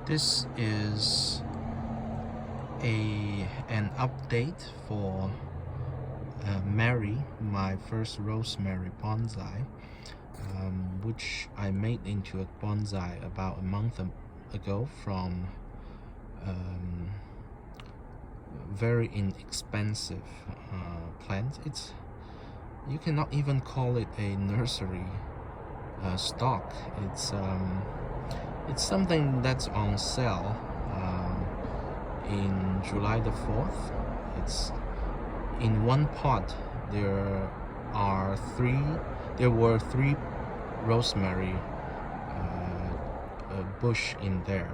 This is an update for Mary, my first Rosemary Bonsai, which I made into a bonsai about a month ago from very inexpensive plant. You cannot even call it a nursery stock. It's something that's on sale in July the 4th. It's in one pot. There were three rosemary bush in there.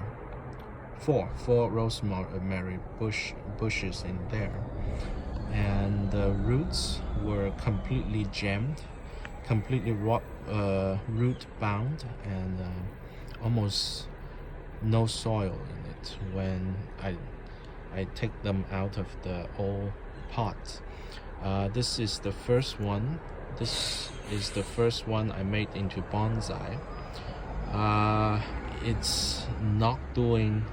Four rosemary bushes in there, and the roots were completely jammed, completely root bound, and almost no soil in it when I take them out of the old pot. This is the first one. This is the first one I made into bonsai. It's not doing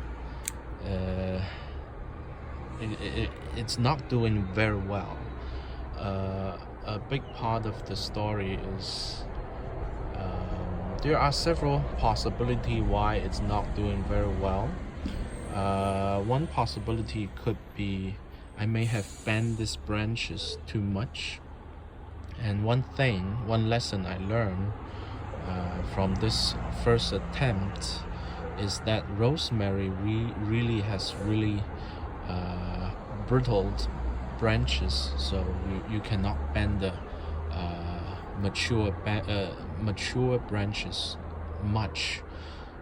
it's not doing very well. A big part of the story is there are several possibilities why it's not doing very well. One possibility could be I may have bent these branches too much. And one lesson I learned from this first attempt is that rosemary really has brittle branches, so you cannot bend the mature branches much.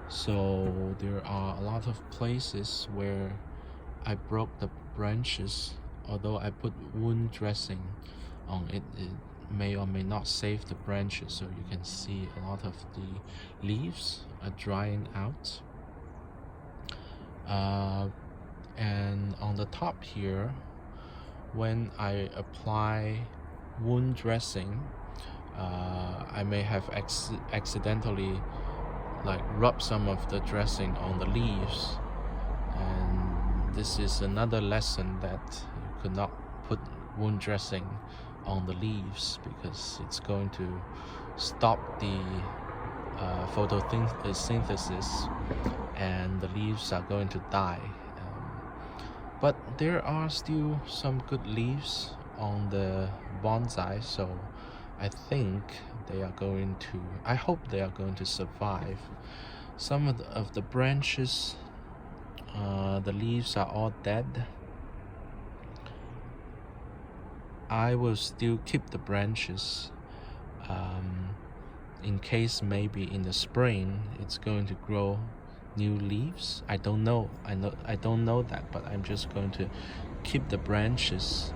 So there are a lot of places where I broke the branches. Although I put wound dressing on it, it may or may not save the branches, so you can see a lot of the leaves are drying out. And on the top here, when I apply wound dressing, I may have accidentally rubbed some of the dressing on the leaves, and this is another lesson that you could not put wound dressing on the leaves because it's going to stop the photosynthesis and the leaves are going to die. But there are still some good leaves on the bonsai, so I hope they are going to survive. Some of the branches, the leaves are all dead. I will still keep the branches in case maybe in the spring it's going to grow new leaves. I don't know that, but I'm just going to keep the branches.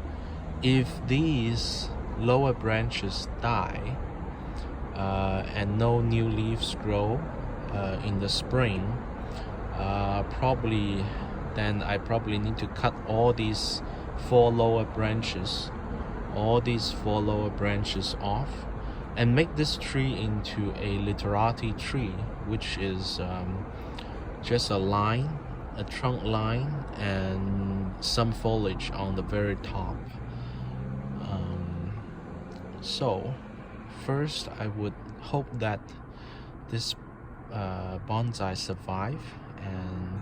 If these lower branches die and no new leaves grow in the spring, then I probably need to cut all these four lower branches off and make this tree into a literati tree, which is just a trunk line and some foliage on the very top. So first I would hope that this bonsai survive, and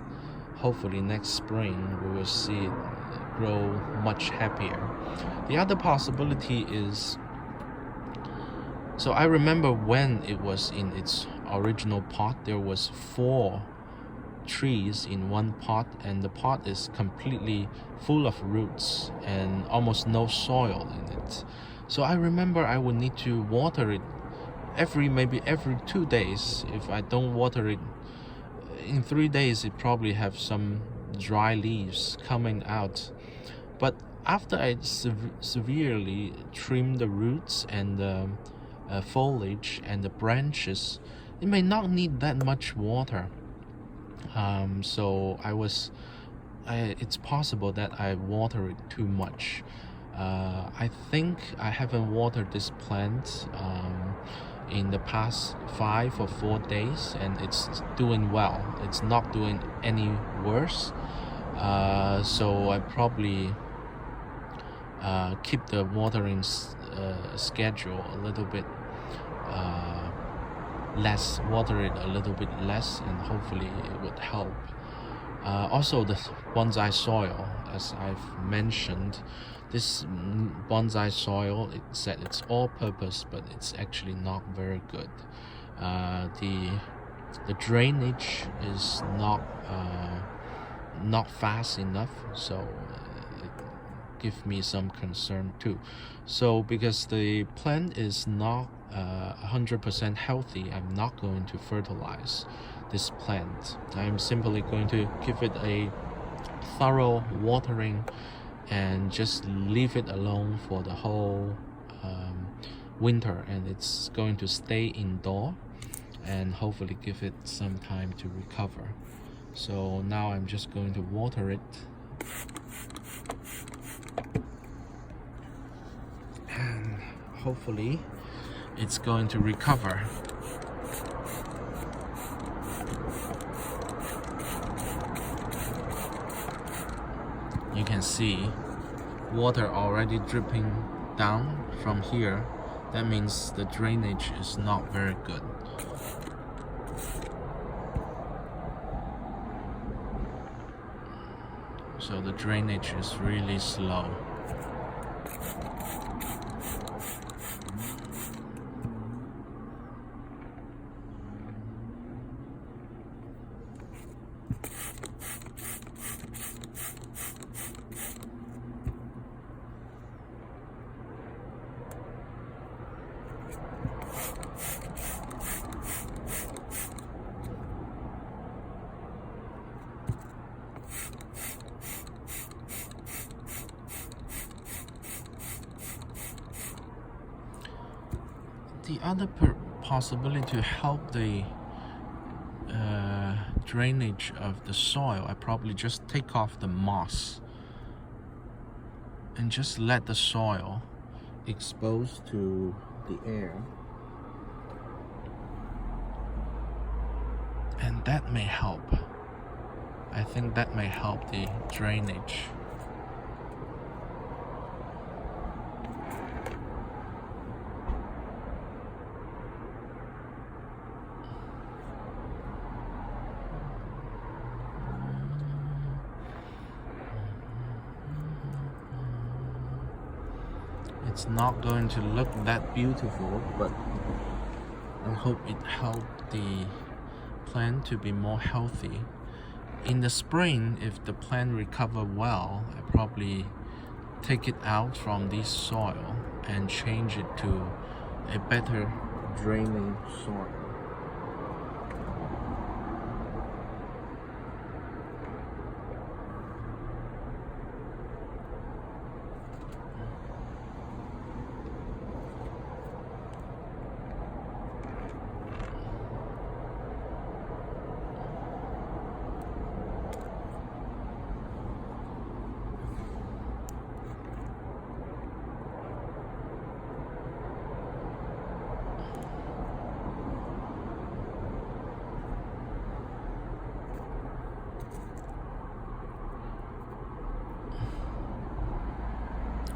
hopefully next spring we will see it grow much happier. The other possibility is, so I remember when it was in its original pot, there was 4 trees in one pot, and the pot is completely full of roots and almost no soil in it. So I remember I would need to water it maybe every 2 days. If I don't water it in 3 days, it probably have some dry leaves coming out. But after I severely trim the roots and the foliage and the branches, it may not need that much water. So it's possible that I water it too much. I think I haven't watered this plant in the past 5 or 4 days, and it's doing well. It's not doing any worse. So I probably keep the watering schedule a little bit less, water it a little bit less, and hopefully it would help. Also, the bonsai soil, as I've mentioned, this bonsai soil, it said it's all purpose, but it's actually not very good. The drainage is not fast enough, so it gives me some concern too. So because the plant is not 100% healthy, I'm not going to fertilize this plant. I'm simply going to give it a thorough watering and just leave it alone for the whole winter, and it's going to stay indoor and hopefully give it some time to recover. So now I'm just going to water it, and hopefully it's going to recover. You can see water already dripping down from here. That means the drainage is not very good. So the drainage is really slow. The other possibility to help the drainage of the soil, I probably just take off the moss and just let the soil expose to the air, and that may help. I think that may help the drainage. It's not going to look that beautiful, but I hope it helped the plant to be more healthy. In the spring, if the plant recover well, I probably take it out from this soil and change it to a better draining soil.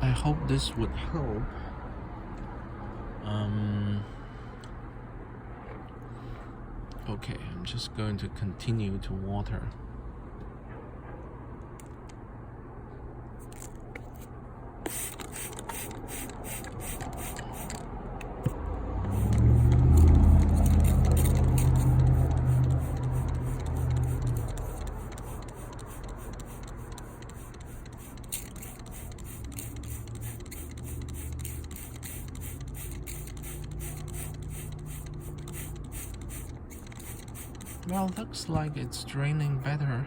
I hope this would help. Okay, I'm just going to continue to water. Well, looks like it's draining better.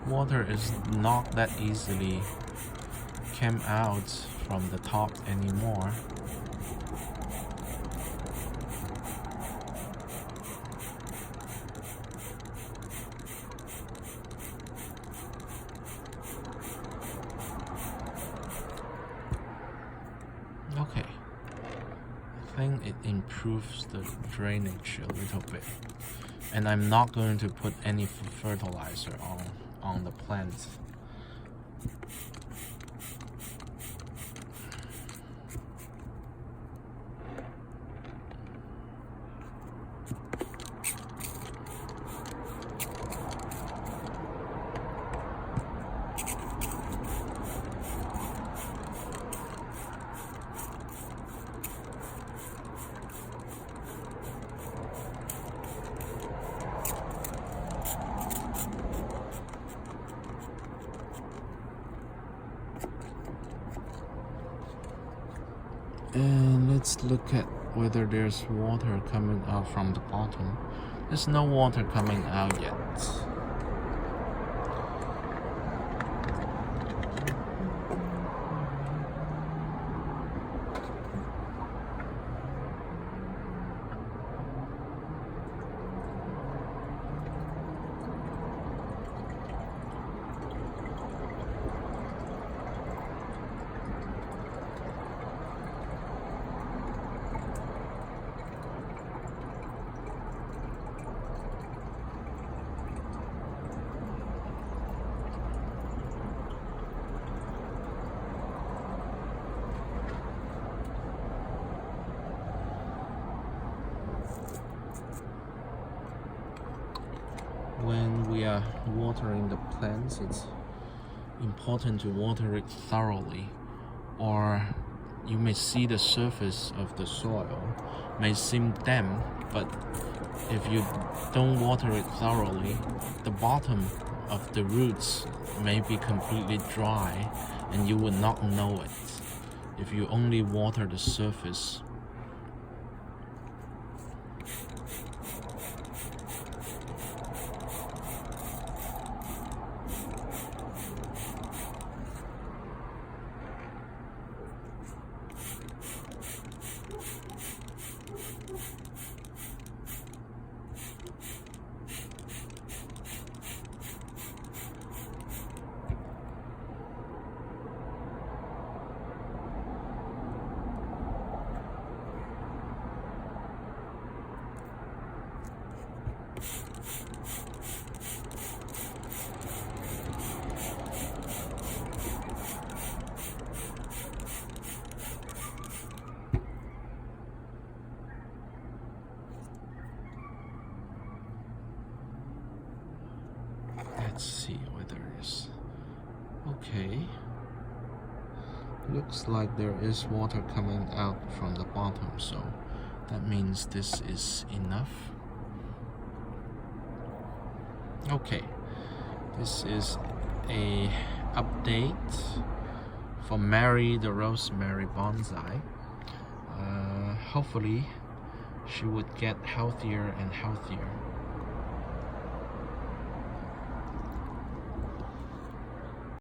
Water is not that easily came out from the top anymore. Okay, I think it improves the drainage a little bit. And I'm not going to put any fertilizer on the plants. And let's look at whether there's water coming out from the bottom. There's no water coming out yet. When we are watering the plants, it's important to water it thoroughly, or you may see the surface of the soil may seem damp, but if you don't water it thoroughly, the bottom of the roots may be completely dry and you would not know it if you only water the surface. Let's see whether it's okay. Looks like there is water coming out from the bottom, so that means this is enough. Okay, this is a update for Mary the Rosemary Bonsai. Hopefully she would get healthier and healthier.